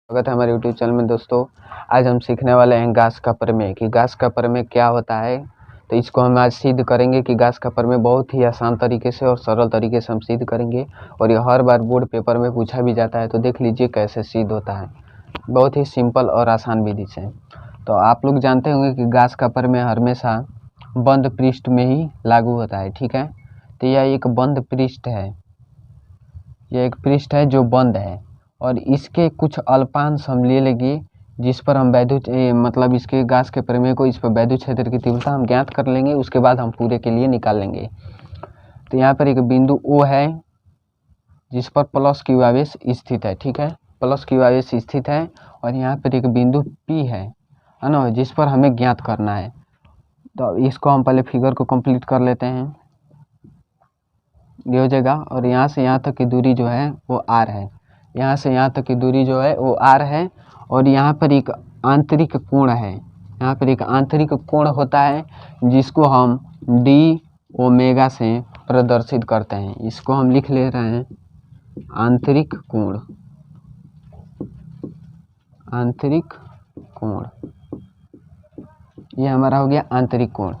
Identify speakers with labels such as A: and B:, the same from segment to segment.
A: स्वागत है हमारे YouTube चैनल में दोस्तों। आज हम सीखने वाले हैं गॉस का प्रमेय कि गॉस का प्रमेय क्या होता है। तो इसको हम आज सिद्ध करेंगे कि गॉस का प्रमेय बहुत ही आसान तरीके से और सरल तरीके से हम सिद्ध करेंगे और ये हर बार बोर्ड पेपर में पूछा भी जाता है। तो देख लीजिए कैसे सिद्ध होता है, बहुत ही सिंपल और आसान विधि से। तो आप लोग जानते होंगे कि गॉस का प्रमेय हमेशा बंद पृष्ठ में ही लागू होता है, ठीक है। तो यह एक बंद पृष्ठ है, यह एक पृष्ठ है जो बंद है और इसके कुछ अल्पांश हम ले लेंगे जिस पर हम वैद्युत मतलब इसके गॉस के प्रमेय को इस पर वैद्युत क्षेत्र की तीव्रता हम ज्ञात कर लेंगे। उसके बाद हम पूरे के लिए निकाल लेंगे। तो यहाँ पर एक बिंदु O है जिस पर प्लस Q आवेश स्थित है, ठीक है, प्लस Q आवेश स्थित है। और यहाँ पर एक बिंदु P है ना, जिस पर हमें ज्ञात करना है। तो इसको हम पहले फिगर को कंप्लीट कर लेते हैं, ये हो जाएगा। और यहाँ से यहाँ तक की दूरी जो है वो R है, यहाँ से यहाँ तक की दूरी जो है वो R है। और यहाँ पर एक आंतरिक कोण है, यहाँ पर एक आंतरिक कोण होता है जिसको हम d ओमेगा से प्रदर्शित करते हैं। इसको हम लिख ले रहे हैं आंतरिक कोण, आंतरिक कोण, ये हमारा हो गया आंतरिक कोण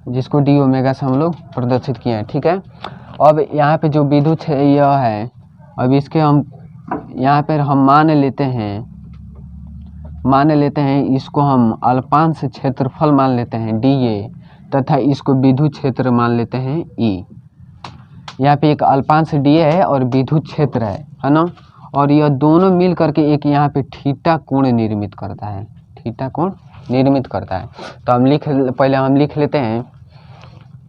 A: जिसको d ओमेगा से हम लोग प्रदर्शित किए हैं, ठीक है। अब यहाँ पे जो विद्युत यह है, अब इसके हम यहाँ पर हम मान लेते हैं इसको हम अल्पांश क्षेत्रफल मान लेते हैं dA तथा इसको विद्युत क्षेत्र मान लेते हैं E। यहाँ पे एक अल्पांश dA है और विद्युत क्षेत्र है ना। और यह दोनों मिल करके एक यहाँ पे थीटा कोण निर्मित करता है, थीटा कोण निर्मित करता है। तो हम पहले हम लिख लेते हैं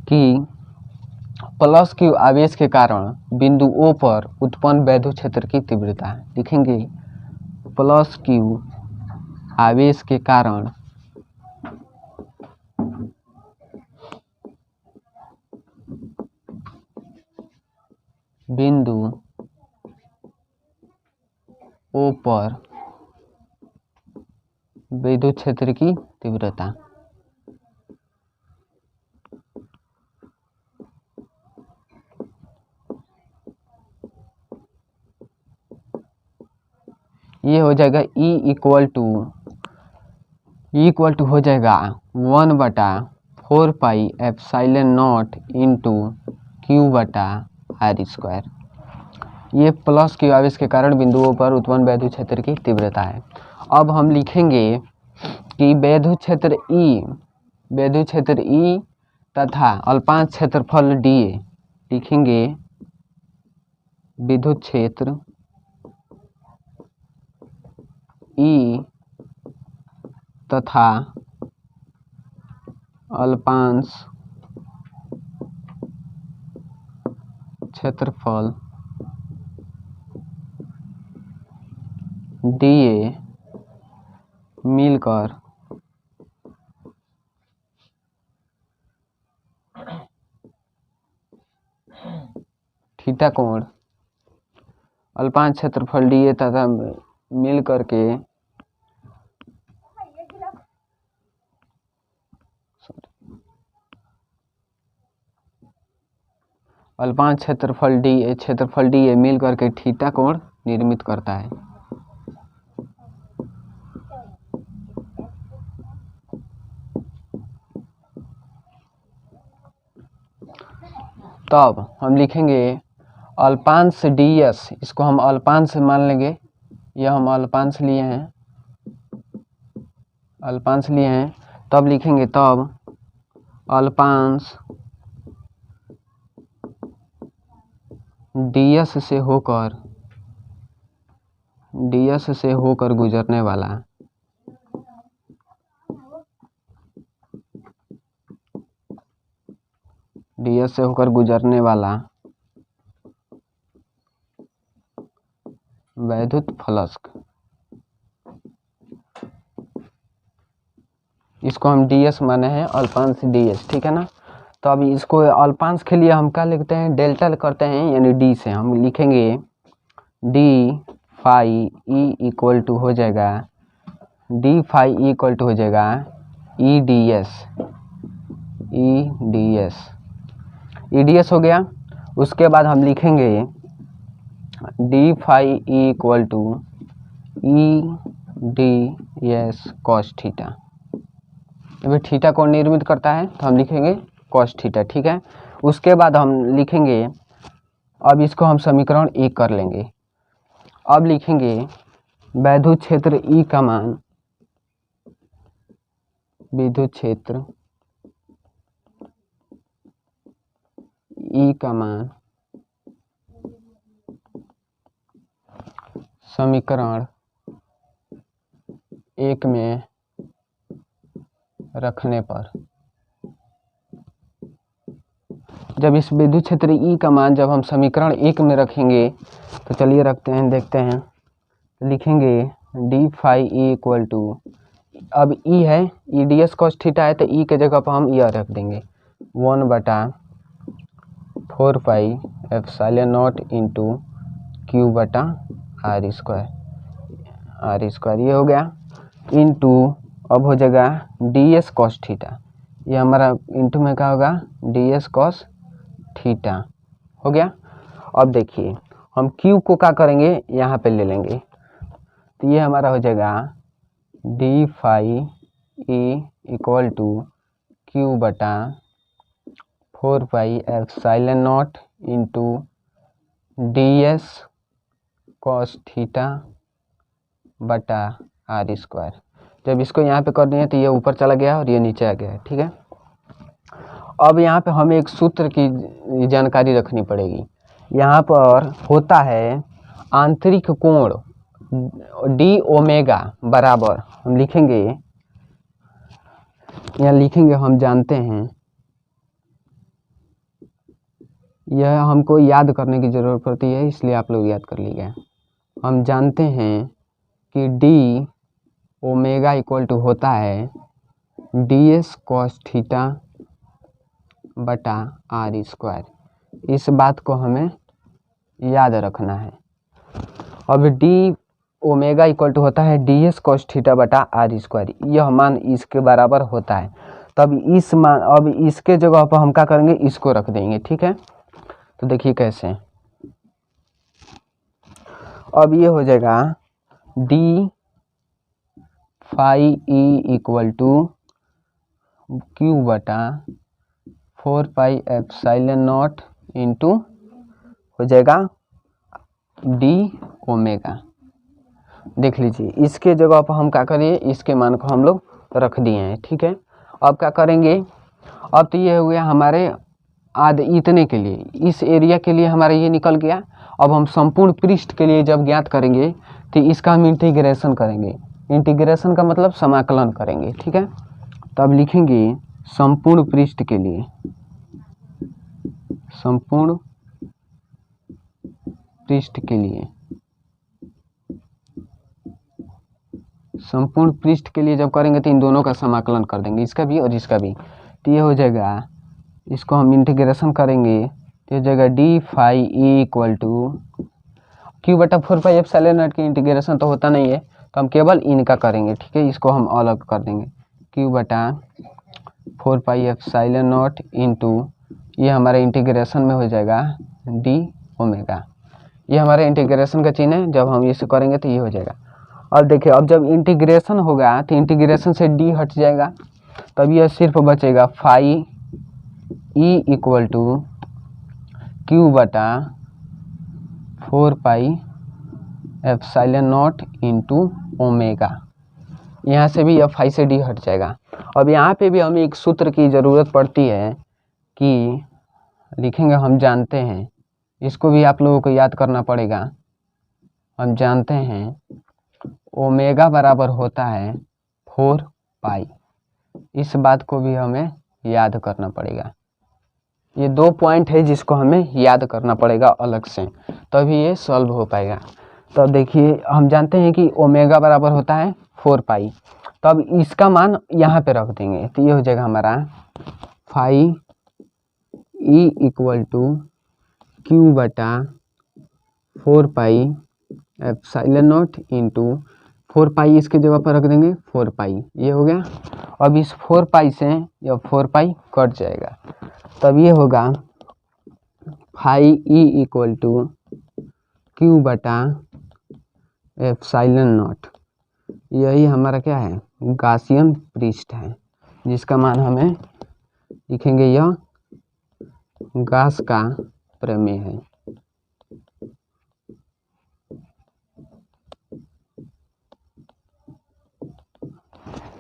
A: कि प्लस Q आवेश के कारण बिंदु O पर उत्पन्न वैद्युत क्षेत्र की तीव्रता है। लिखेंगे प्लस Q आवेश के कारण बिंदु O पर विद्युत क्षेत्र की तीव्रता। ये हो जाएगा E इक्वल टू हो जाएगा 1/4 पाई एप्सिलॉन नॉट इंटू Q/r²। ये प्लस Q आवेश के कारण बिंदुओं पर उत्पन्न वैद्युत क्षेत्र की तीव्रता है। अब हम लिखेंगे कि वैद्युत क्षेत्र E तथा अल्पांश क्षेत्रफल dA। लिखेंगे विद्युत क्षेत्र E तथा अल्पांश क्षेत्रफल dA मिलकर थीटा कोण, अल्पांश क्षेत्रफल dA तथा मिल करके अल्पांश क्षेत्रफल dA मिल करके थीटा कोण निर्मित करता है। तब हम लिखेंगे अल्पांश ds, इसको हम अल्पांश मान लेंगे, यह हम अल्पांश लिए हैं, तब लिखेंगे तब अल्पांश ds से होकर गुजरने वाला वैद्युत फ्लक्स, इसको हम ds माने हैं अल्पांश ds, ठीक है ना। तो अभी इसको अल्पांश के लिए हम क्या लिखते हैं, डेल्टा करते हैं, यानी d से हम लिखेंगे d phi E equal to हो जाएगा EDS हो गया। उसके बाद हम लिखेंगे d phi E equal to E D S cos theta. अभी थीटा कौन निर्मित करता है तो हम लिखेंगे कॉस थीटा, ठीक है। उसके बाद हम लिखेंगे, अब इसको हम समीकरण 1 कर लेंगे। अब लिखेंगे विद्युत क्षेत्र ई का मान, विद्युत क्षेत्र ई का मान समीकरण 1 में रखने पर, जब इस विद्युत क्षेत्र ई का मान जब हम समीकरण 1 में रखेंगे तो चलिए रखते हैं, देखते हैं। लिखेंगे D phi E equal to, अब ई है, E D S cos theta है तो ई के जगह पर हम यह रख देंगे 1/4 पाई एप्सिलॉन नॉट इंटू क्यू बटा आर स्क्वायर, ये हो गया। इंटू अब हो जाएगा डी एस कॉस थीटा, ये हमारा इंटू में क्या होगा डी एस कॉस थीटा हो गया। अब देखिए हम क्यू को क्या करेंगे, यहाँ पे ले लेंगे, तो ये हमारा हो जाएगा D phi E equal to Q बटा 4 pi epsilon naught into D S cos theta बटा आर स्क्वायर। जब इसको यहाँ पे कर दिए तो ये ऊपर चला गया और ये नीचे आ गया, ठीक है। अब यहाँ पे हमें एक सूत्र की जानकारी रखनी पड़ेगी। यहाँ पर होता है आंतरिक कोण डी ओमेगा बराबर, हम लिखेंगे, यहाँ लिखेंगे, हम जानते हैं, यह हमको याद करने की ज़रूरत पड़ती है इसलिए आप लोग याद कर लीजिए। हम जानते हैं कि डी ओमेगा इक्वल टू होता है डी एस कॉस थीटा बटा आर स्क्वायर। इस बात को हमें याद रखना है। अब डी ओमेगा इक्वल टू होता है डी एस कॉस थीटा बटा आर स्क्वायर, यह मान इसके बराबर होता है। तब इस मान, अब इसके जगह पर हम क्या करेंगे, इसको रख देंगे, ठीक है। तो देखिए कैसे, अब ये हो जाएगा D phi E equal to Q बटा 4 पाई एप्सिलॉन नॉट इंटू हो जाएगा डी ओमेगा। देख लीजिए इसके जगह पर हम क्या करिए, इसके मान को हम लोग रख दिए हैं, ठीक है। अब क्या करेंगे, अब तो ये हो गया हमारे आधे इतने के लिए, इस एरिया के लिए हमारा ये निकल गया। अब हम संपूर्ण पृष्ठ के लिए जब ज्ञात करेंगे तो इसका हम इंटीग्रेशन करेंगे। इंटीग्रेशन का मतलब समाकलन करेंगे, ठीक है। तब लिखेंगे संपूर्ण पृष्ठ के लिए, संपूर्ण पृष्ठ के लिए, संपूर्ण पृष्ठ के लिए जब करेंगे तो इन दोनों का समाकलन कर देंगे, इसका भी और इसका भी। तो ये हो जाएगा, इसको हम इंटीग्रेशन करेंगे तो हो जाएगा D phi E equal to Q बटा 4 पाई एप्सिलॉन नॉट की इंटीग्रेशन तो होता नहीं है तो हम केवल इनका करेंगे, ठीक है। इसको हम अलग कर देंगे, क्यू बटा 4 पाई एप्सिलॉन नॉट इंटू ये हमारे इंटीग्रेशन में हो जाएगा डी ओमेगा। ये हमारे इंटीग्रेशन का चिन्ह है, जब हम इसे करेंगे तो ये हो जाएगा। अब देखिए, अब जब इंटीग्रेशन होगा तो इंटीग्रेशन से डी हट जाएगा, तब यह सिर्फ बचेगा phi E equal to Q बटा 4 pi epsilon naught into omega. यहाँ से भी फाई से डी हट जाएगा। अब यहाँ पे भी हमें एक सूत्र की ज़रूरत पड़ती है कि लिखेंगे, हम जानते हैं, इसको भी आप लोगों को याद करना पड़ेगा। हम जानते हैं ओमेगा बराबर होता है 4 पाई, इस बात को भी हमें याद करना पड़ेगा। ये 2 पॉइंट है जिसको हमें याद करना पड़ेगा अलग से, तभी ये सॉल्व हो पाएगा। तब देखिए हम जानते हैं कि ओमेगा बराबर होता है 4 पाई, तब इसका मान यहाँ पे रख देंगे तो ये हो जाएगा हमारा phi E equal to Q बटा 4 pi epsilon naught into 4 pi, इसके जगह पर रख देंगे 4 पाई, ये हो गया। अब इस 4 पाई से यह 4 पाई कट जाएगा, तब ये होगा phi E equal to Q बटा एप्सिलॉन नॉट, यही हमारा क्या है, गासियन पृष्ठ है, जिसका मान हमें लिखेंगे, यह गास का प्रमेय है।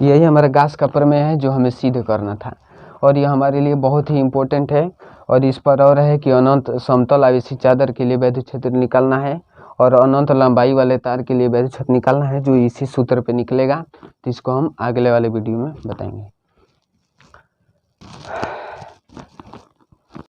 A: यही हमारा गास का प्रमेय है जो हमें सिद्ध करना था, और यह हमारे लिए बहुत ही इम्पोर्टेंट है। और इस पर और है कि अनंत समतल आवेशी चादर के लिए वैद्युत क्षेत्र निकालना है, और अनंत लंबाई वाले तार के लिए वैद्युत क्षेत्र निकालना है, जो इसी सूत्र पे निकलेगा। तो इसको हम अगले वाले वीडियो में बताएंगे।